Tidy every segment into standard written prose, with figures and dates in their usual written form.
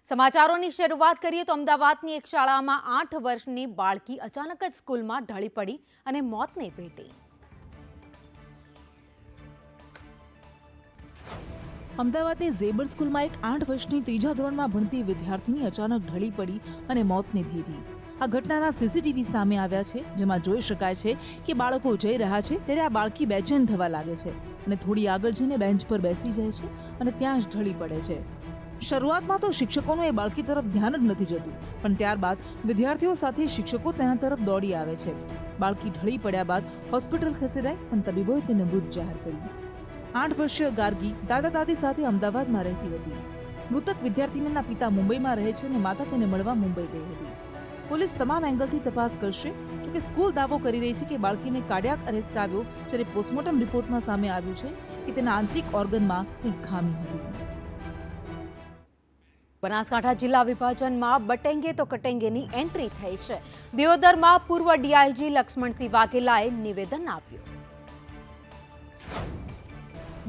સમાચારોની શરૂઆત કરીએ તો અમદાવાદની એક શાળામાં 8 વર્ષની બાળકી અચાનક જ સ્કૂલમાં ઢળી પડી અને મોતને ભેટી। અમદાવાદની ઝેબર સ્કૂલમાં એક 8 વર્ષની ત્રીજા ધોરણમાં ભણતી વિદ્યાર્થીની અચાનક ઢળી પડી અને મોતને ભેટી। આ ઘટનાના સીસીટીવી સામે આવ્યા છે, જેમાં જોઈ શકાય છે કે બાળકો જઈ રહ્યા છે ત્યારે આ બાળકી બેચેન થવા લાગે છે અને થોડી આગળ જઈને બેન્ચ પર બેસી જાય છે અને ત્યાં જ ઢળી પડે છે। શરૂઆતમાં તો શિક્ષકોનું એ બાળકી તરફ ધ્યાન જ નથી જતું, પણ ત્યારબાદ વિદ્યાર્થીઓ સાથે શિક્ષકો તેના તરફ દોડી આવે છે। બાળકી ઢળી પડ્યા બાદ હોસ્પિટલ ખસેડાઈ, પણ તબીબોએ તેને મૃત જાહેર કરી। 8 વર્ષીય ગાર્ગી દાદા દાદી સાથે અમદાવાદમાં રહેતી હતી। મૃતક વિદ્યાર્થીનીના પિતા મુંબઈમાં રહે છે અને માતા તેને મળવા મુંબઈ ગઈ હતી। પોલીસ તમામ એંગલથી તપાસ કરશે, જોકે સ્કૂલ દાવો કરી રહી છે કે બાળકીને કાર્ડિયાક અરેસ્ટ આવ્યો, જ્યારે પોસ્ટમોર્ટમ રિપોર્ટમાં સામે આવ્યું છે કે તેના આંતરિક ઓર્ગનમાં કોઈ ખામી હતી। બનાસકાંઠા જિલ્લા વિભાજનમાં બટેંગે તો કટેંગેની એન્ટ્રી થઈ છે। દિયોદરમાં પૂર્વ ડીઆઈજી લક્ષ્મણસિંહ વાઘેલાએ નિવેદન આપ્યું।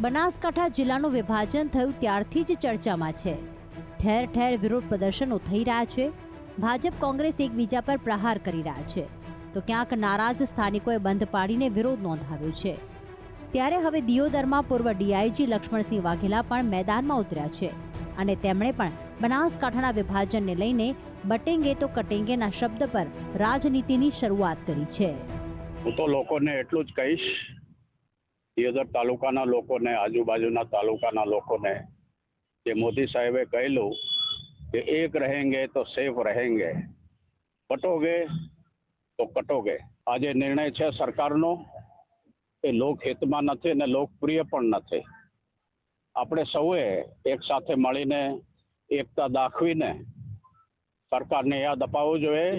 બનાસકાંઠા જિલ્લાનું વિભાજન થયું ત્યારથી જ ચર્ચામાં છે। ઠેર ઠેર વિરોધ પ્રદર્શનો થઈ રહ્યા છે। ભાજપ કોંગ્રેસ એકબીજા પર પ્રહાર કરી રહ્યા છે, તો ક્યાંક નારાજ સ્થાનિકોએ બંધ પાડીને વિરોધ નોંધાવ્યો છે। ત્યારે હવે દિયોદરમાં પૂર્વ ડીઆઈજી લક્ષ્મણસિંહ વાઘેલા પણ મેદાનમાં ઉતર્યા છે અને તેમણે પણ બનાસકાંઠાના વિભાજનને લઈને બટેંગે તો કટેંગેના શબ્દ પર રાજનીતિની શરૂઆત કરી છે। હું તો લોકોને એટલું જ કહીશ, દિયોદર તાલુકાના લોકોને, આજુબાજુના તાલુકાના લોકોને, કે મોદી સાહેબે કહેલું કે એક રહેંગે તો સેફ રહેંગે, બટોગે તો કટોગે। આજે નિર્ણય છે સરકારનો એ લોકહિતમાં નથી અને લોકપ્રિય પણ નથી। આપણે સૌએ એક સાથે મળીને એકતા દાખવીને સરકારને યાદ અપાવવું જોઈએ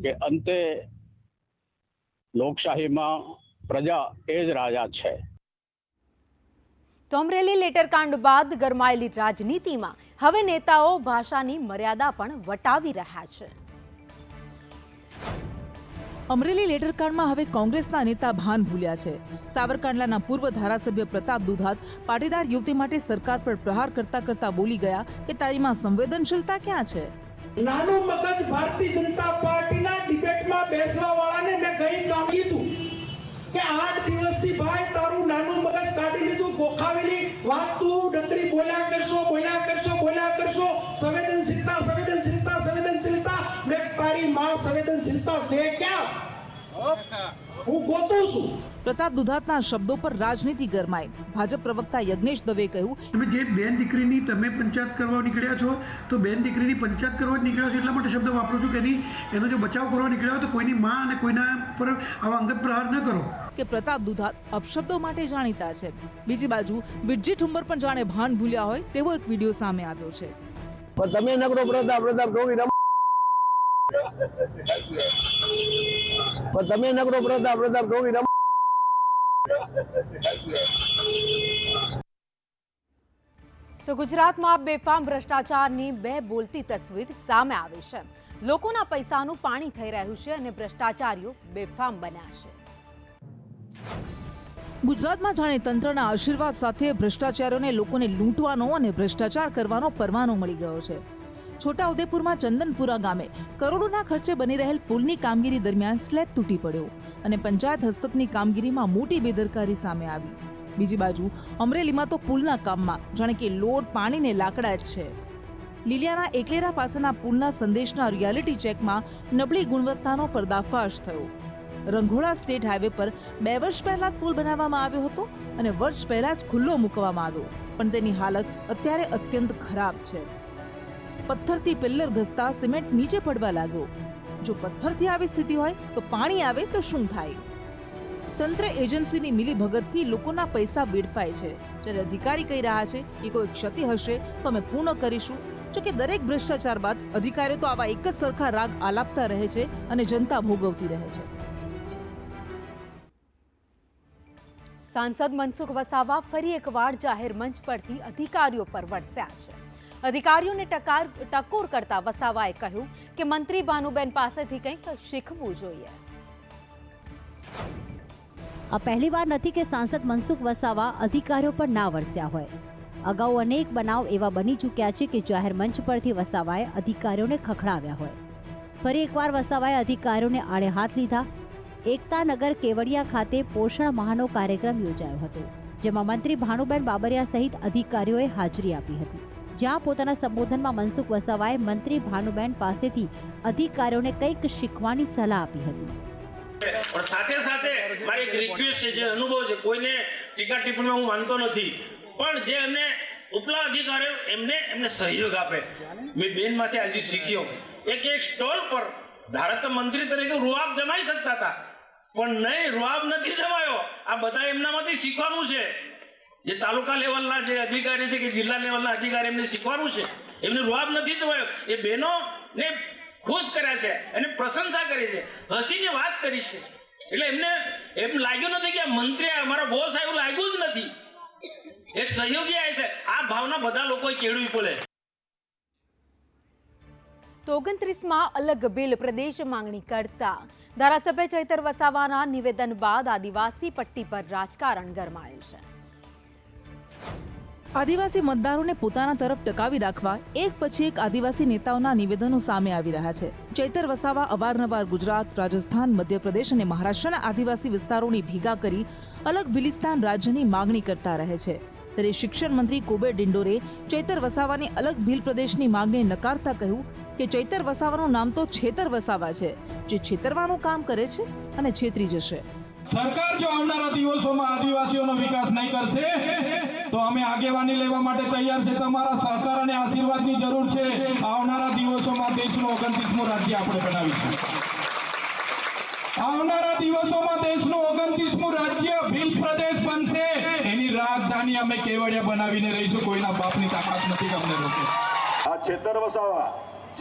કે અંતે લોકશાહીમાં પ્રજા એ જ રાજા છે। તો અમરેલી લેટરકાંડ બાદ ગરમાયેલી રાજનીતિમાં હવે નેતાઓ ભાષાની મર્યાદા પણ વટાવી રહ્યા છે। અમરેલી લેટરકાંડમાં હવે કોંગ્રેસના નેતા ભાન ભૂલ્યા છે। સાવરકાંડલાના પૂર્વ ધારાસભ્ય પ્રતાપ દુધાત પાટીદાર યુવતી માટે સરકાર પર પ્રહાર કરતા કરતા બોલી ગયા કે તારીમાં સંવેદનશીલતા ક્યાં છે। નાનું મગજ ભારતીય જનતા પાર્ટીના ડિબેટમાં બેસવા વાળાને મેં ગઈ કામ કીધું કે 8 દિવસથી ભાઈ તારું નાનું મગજ કાઢી લીધું, ગોખાવેલી વાત તું ડકરી બોલ્યા કરશો, સંવેદનશીલતા સંવેદનશીલતા સંવેદનશીલતા। મેં તારી માં સંવેદનશીલતા છે ક્યાં? હું ગોતું છું। પ્રતાપ દુધાતના શબ્દો પર રાજનીતિ ગરમાઈ। ભાજપ પ્રવક્તા યજ્ઞેશ દવે કહ્યું, તમે જે બેન દીકરીની તમે પંચાયત કરવા નીકળ્યા છો, તો બેન દીકરીની પંચાયત કરવા જ નીકળ્યા છો એટલા માટે શબ્દ વાપરું છું કે એનો જો બચાવ કરવા નીકળ્યા હોય તો કોઈની માં અને કોઈના પર આવા અંગત પ્રહાર ન કરો। કે પ્રતાપ દુધાત અપશબ્દો માટે જાણીતા છે। બીજી બાજુ વિરજી ઠુંબર પણ જાણે ભાન ભૂલ્યા હોય તેવો એક વિડીયો સામે આવ્યો છે। તમે નગરો પ્રતાપ ઠોકી તમે નગરો પ્રતાપ ઠોકી તો ગુજરાતમાં બેફામ ભ્રષ્ટાચારની બે બોલતી તસવીર સામે આવી છે। લોકોના પૈસાનું પાણી થઈ રહ્યું છે અને ભ્રષ્ટાચારીઓ બેફામ બન્યા છે। ગુજરાતમાં જાણે તંત્રના આશીર્વાદ સાથે ભ્રષ્ટાચારીઓને લોકોને લૂંટવાનો અને ભ્રષ્ટાચાર કરવાનો પરવાનો મળી ગયો છે। છોટાઉદેપુરમાં ચંદનપુરા ગામે કરોડોના ખર્ચે બની રહેલ પુલની કામગીરી દરમિયાન સ્લેબ તૂટી પડ્યો અને પંચાયત હસ્તકની કામગીરીમાં મોટી બેદરકારી સામે આવી। બીજી બાજુ અમરેલીમાં તો પુલના કામમાં જાણે કે લોડ પાણીને લાકડા જ છે। લીલિયાના એકલેરા પાસેના પુલના સંદેશના રિયાલિટી ચેકમાં નબળી ગુણવત્તાનો પર્દાફાશ થયો। રંઘોળા સ્ટેટ હાઈવે પર 2 વર્ષ પહેલા પુલ બનાવવામાં આવ્યો હતો અને વર્ષ પહેલા જ ખુલ્લો મૂકવામાં આવ્યો, પણ તેની હાલત અત્યારે અત્યંત ખરાબ છે। પથ્થરથી પિલ્લર ઘસતા સિમેન્ટ નીચે પડવા લાગ્યો। જો પથ્થરથી આવી સ્થિતિ હોય તો પાણી આવે તો શું થાય? તંત્ર એજન્સીની મિલીભગતથી લોકોના પૈસા વેડફાય છે, જ્યારે અધિકારી કહી રહ્યા છે કે કોઈ ક્ષતિ હશે તો અમે પૂર્ણ કરીશું। જોકે દરેક ભ્રષ્ટાચાર બાદ અધિકારીઓ તો આવા એક જ સરખા રાગ આલાપતા રહે છે અને જનતા ભોગવતી રહે છે। સાંસદ મનસુખ વસાવા ફરી એકવાર જાહેર મંચ પરથી અધિકારીઓ પર વરસ્યા છે। અધિકારીઓને ટકોર કરતા વસાવાએ કહ્યું કે મંત્રી ભાનુબેન પાસેથી કંઈક શીખવું જોઈએ। આ પહેલીવાર નથી કે સાંસદ મનસુખ વસાવા અધિકારીઓ પર ના વરસ્યા હોય। અગાઉ અનેક બનાવ એવા બની ચૂક્યા છે કે જાહેર મંચ પરથી વસાવાએ અધિકારીઓને ખખડાવ્યા હોય. ફરી એકવાર વસાવાએ અધિકારીઓને આડે હાથ લીધા. એકતાનગર કેવડિયા ખાતે પોષણ માહનો કાર્યક્રમ યોજાયો હતો, જેમાં મંત્રી ભાનુબેન બાબરિયા સહિત અધિકારીઓએ હાજરી આપી હતી. જ્યાં પોતાના સંબોધનમાં મનસુખ વસાવાએ મંત્રી ભાનુબેન પાસેથી અધિકારીઓને કંઈક શીખવાની સલાહ આપી હતી. પણ સાથે સાથે મારી એક રિક્વેસ્ટ છે, જે અનુભવ છે, કોઈને ટીકા ટિપ્પણીમાં હું માનતો નથી, પણ જે એમને ઉપલા અધિકારીઓ એમને સહયોગ આપે. મેં બેનમાંથી આજે શીખ્યો એક સ્ટોલ પર ધારો તો મંત્રી તરીકે રૂઆબ જમાઈ શકતા હતા, પણ નહીં, રૂઆબ નથી જમાયો. આ બધા એમનામાંથી શીખવાનું છે. જે તાલુકા લેવલના જે અધિકારી છે કે જિલ્લા લેવલના અધિકારી એમને શીખવાનું છે. એમને રૂઆબ નથી જમાયો. એ બહેનોને ખુશ કર્યા છે અને પ્રશંસા કરી છે, હસીને વાત કરી છે. એટલે એમને એમ લાગ્યું નથી કે આ મંત્રી અમારા બોસ આવ્યું, લાગ્યું જ નથી. એક સહયોગી આવે છે. આ ભાવના બધા લોકોએ કેળવી પડે. તો 29માં અલગ બિલ પ્રદેશ માંગણી કરતા ધારાસભ્ય ચૈતર વસાવાના નિવેદન બાદ આદિવાસી પટ્ટી પર રાજકારણ ગરમાયું છે. આદિવાસી મતદારોને પોતાના તરફ ટકાવી રાખવા એક પછી એક આદિવાસી નેતાઓના નિવેદનો સામે આવી રહ્યા છે. ચૈતર વસાવા અવારનવાર ગુજરાત, રાજસ્થાન, મધ્યપ્રદેશ અને મહારાષ્ટ્રના આદિવાસી વિસ્તારોની ભેગા કરી અલગ બિલિસ્તાન રાજ્યની માંગણી કરતા રહે છે. ત્યારે શિક્ષણ મંત્રી કોબે ડિંડોરે ચૈતર વસાવાની અલગ ભીલ પ્રદેશની માંગને નકારતા કહ્યું કે ચૈતર વસાવાનું નામ તો છેતર વસાવા છે, જે છેતરવાનું કામ કરે છે અને છેતરી જશે. સરકાર જો આવનારા દિવસોમાં આદિવાસીઓનો વિકાસ નહીં કરશે તો અમે આગેવાની લેવા માટે તૈયાર છે. તમારા સહકાર અને આશીર્વાદની જરૂર છે. આવનારા દિવસોમાં દેશનું 29મું રાજ્ય આપણે બનાવીશું. આવનારા દિવસોમાં દેશનું 29મું રાજ્ય ભીલ પ્રદેશ બનશે. એની રાજધાની અમે કેવડિયા બનાવીને રહીશું. કોઈના બાપની તાકાત નથી કે અમને રોકે. આ છેતર વસાવા,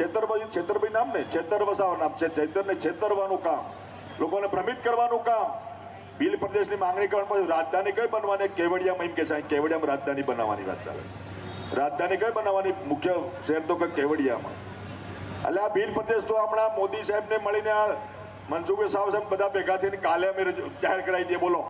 છેતરભાઈ નામ ને, છેતર વસાવા નામ છે. છેતરને છેતરવાનું કામ, લોકોને ભ્રમિત કરવાનું કામ. ભીલ પ્રદેશની માંગણી કરવાની, રાજધાની કઈ બનવાની? કેવડિયામાં. એમ કે છે કેવડિયામાં રાજધાની બનાવવાની વાત ચાલે. રાજધાની કઈ બનાવવાની? મુખ્ય શહેર તો કે કેવડિયામાં. એટલે આ ભીલ પ્રદેશ તો હમણાં મોદી સાહેબને મળીને મનસુખ વસાવા સાહેબ બધા ભેગા થઈને કાલે અમે જાહેર કરાવી દઈએ. બોલો.